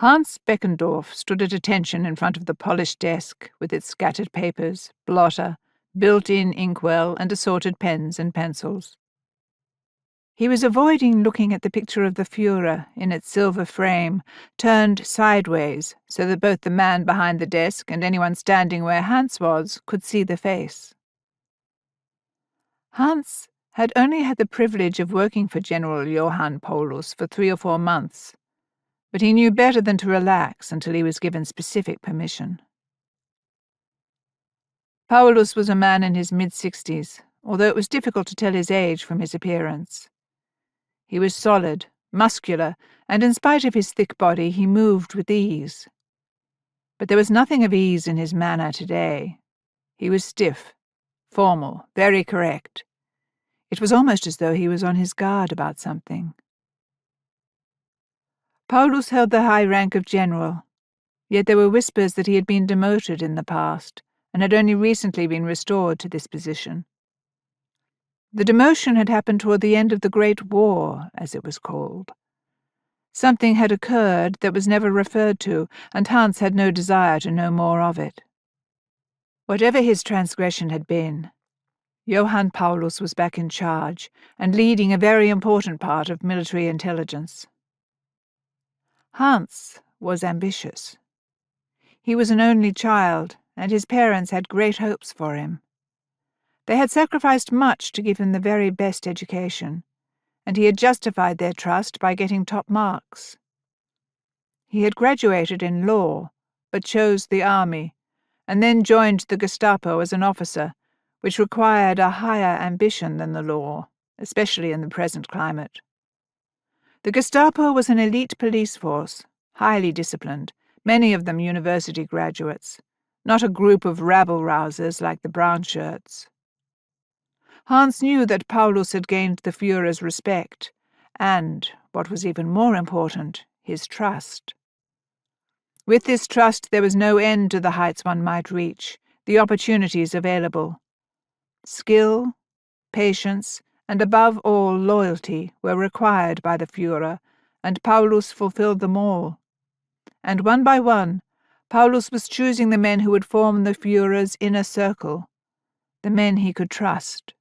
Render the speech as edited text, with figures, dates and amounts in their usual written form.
Hans Beckendorf stood at attention in front of the polished desk with its scattered papers, blotter, built-in inkwell, and assorted pens and pencils. He was avoiding looking at the picture of the Führer in its silver frame, turned sideways so that both the man behind the desk and anyone standing where Hans was could see the face. Hans had only had the privilege of working for General Johann Paulus for 3 or 4 months, but he knew better than to relax until he was given specific permission. Paulus was a man in his mid-60s, although it was difficult to tell his age from his appearance. He was solid, muscular, and in spite of his thick body, he moved with ease. But there was nothing of ease in his manner today. He was stiff, formal, very correct. It was almost as though he was on his guard about something. Paulus held the high rank of general, yet there were whispers that he had been demoted in the past and had only recently been restored to this position. The demotion had happened toward the end of the Great War, as it was called. Something had occurred that was never referred to, and Hans had no desire to know more of it. Whatever his transgression had been, Johann Paulus was back in charge and leading a very important part of military intelligence. Hans was ambitious. He was an only child, and his parents had great hopes for him. They had sacrificed much to give him the very best education, and he had justified their trust by getting top marks. He had graduated in law, but chose the army, and then joined the Gestapo as an officer, which required a higher ambition than the law, especially in the present climate. The Gestapo was an elite police force, highly disciplined, many of them university graduates, not a group of rabble-rousers like the brown shirts. Hans knew that Paulus had gained the Führer's respect and, what was even more important, his trust. With this trust there was no end to the heights one might reach, the opportunities available. Skill, patience, and above all loyalty were required by the Führer, and Paulus fulfilled them all. And one by one, Paulus was choosing the men who would form the Führer's inner circle, the men he could trust.